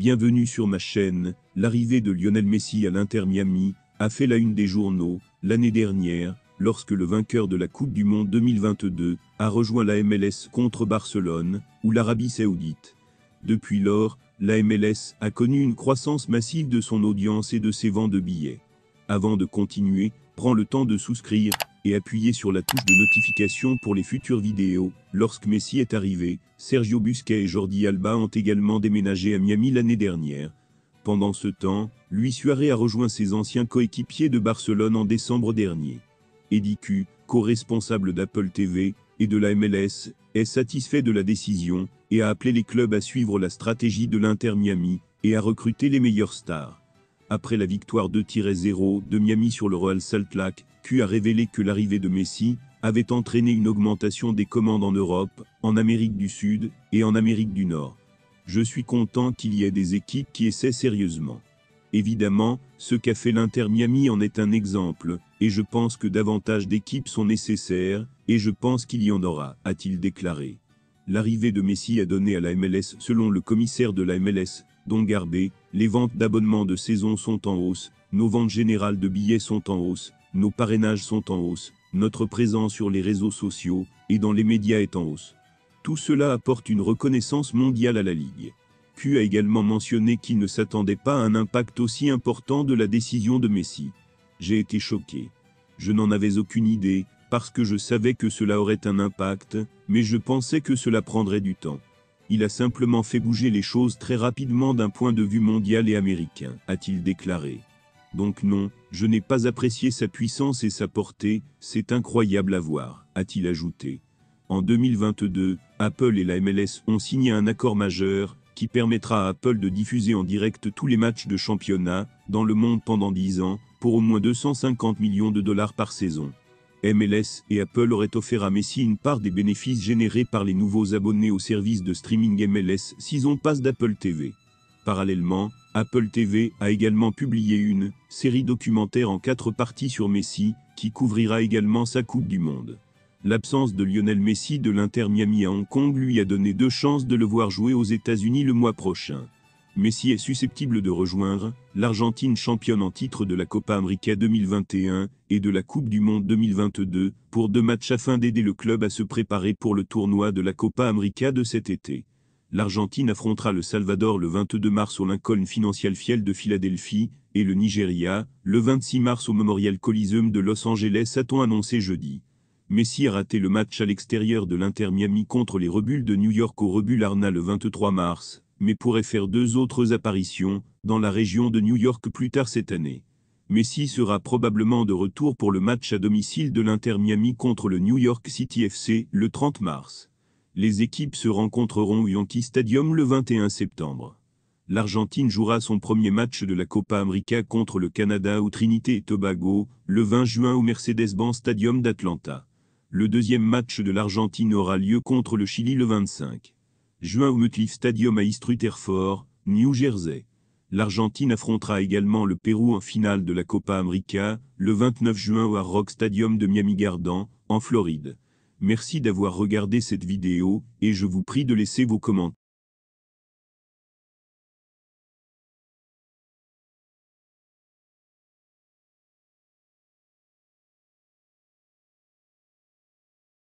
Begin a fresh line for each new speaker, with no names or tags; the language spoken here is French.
Bienvenue sur ma chaîne. L'arrivée de Lionel Messi à l'Inter Miami a fait la une des journaux l'année dernière, lorsque le vainqueur de la Coupe du Monde 2022 a rejoint la MLS contre Barcelone ou l'Arabie Saoudite. Depuis lors, la MLS a connu une croissance massive de son audience et de ses ventes de billets. Avant de continuer, prends le temps de souscrire et appuyer sur la touche de notification pour les futures vidéos. Lorsque Messi est arrivé, Sergio Busquets et Jordi Alba ont également déménagé à Miami l'année dernière. Pendant ce temps, Luis Suarez a rejoint ses anciens coéquipiers de Barcelone en décembre dernier. Eddie Q, co-responsable d'Apple TV et de la MLS, est satisfait de la décision et a appelé les clubs à suivre la stratégie de l'Inter Miami et à recruter les meilleures stars. Après la victoire 2-0 de Miami sur le Real Salt Lake, Q a révélé que l'arrivée de Messi avait entraîné une augmentation des commandes en Europe, en Amérique du Sud et en Amérique du Nord. Je suis content qu'il y ait des équipes qui essaient sérieusement. Évidemment, ce qu'a fait l'Inter Miami en est un exemple, et je pense que davantage d'équipes sont nécessaires, et je pense qu'il y en aura, a-t-il déclaré. L'arrivée de Messi a donné à la MLS, selon le commissaire de la MLS, Don Garber, les ventes d'abonnements de saison sont en hausse, nos ventes générales de billets sont en hausse, nos parrainages sont en hausse, notre présence sur les réseaux sociaux et dans les médias est en hausse. Tout cela apporte une reconnaissance mondiale à la Ligue. Q a également mentionné qu'il ne s'attendait pas à un impact aussi important de la décision de Messi. J'ai été choqué. Je n'en avais aucune idée, parce que je savais que cela aurait un impact, mais je pensais que cela prendrait du temps. Il a simplement fait bouger les choses très rapidement d'un point de vue mondial et américain, a-t-il déclaré. Donc non, je n'ai pas apprécié sa puissance et sa portée, c'est incroyable à voir, a-t-il ajouté. En 2022, Apple et la MLS ont signé un accord majeur, qui permettra à Apple de diffuser en direct tous les matchs de championnat, dans le monde pendant 10 ans, pour au moins 250 millions de dollars par saison. MLS et Apple auraient offert à Messi une part des bénéfices générés par les nouveaux abonnés au service de streaming MLS Season Pass d'Apple TV. Parallèlement, Apple TV a également publié une série documentaire en 4 parties sur Messi, qui couvrira également sa Coupe du Monde. L'absence de Lionel Messi de l'Inter Miami à Hong Kong lui a donné 2 chances de le voir jouer aux États-Unis le mois prochain. Messi est susceptible de rejoindre l'Argentine championne en titre de la Copa América 2021 et de la Coupe du Monde 2022 pour 2 matchs afin d'aider le club à se préparer pour le tournoi de la Copa América de cet été. L'Argentine affrontera le Salvador le 22 mars au Lincoln Financial Field de Philadelphie et le Nigeria le 26 mars au Memorial Coliseum de Los Angeles, a-t-on annoncé jeudi. Messi a raté le match à l'extérieur de l'Inter Miami contre les Red Bulls de New York au Red Bull Arena le 23 mars, mais pourrait faire 2 autres apparitions dans la région de New York plus tard cette année. Messi sera probablement de retour pour le match à domicile de l'Inter Miami contre le New York City FC le 30 mars. Les équipes se rencontreront au Yankee Stadium le 21 septembre. L'Argentine jouera son premier match de la Copa América contre le Canada au Trinité et Tobago le 20 juin au Mercedes-Benz Stadium d'Atlanta. Le deuxième match de l'Argentine aura lieu contre le Chili le 25 juin au MetLife Stadium à East Rutherford, New Jersey. L'Argentine affrontera également le Pérou en finale de la Copa América le 29 juin au Hard Rock Stadium de Miami Gardens, en Floride. Merci d'avoir regardé cette vidéo, et je vous prie de laisser vos commentaires.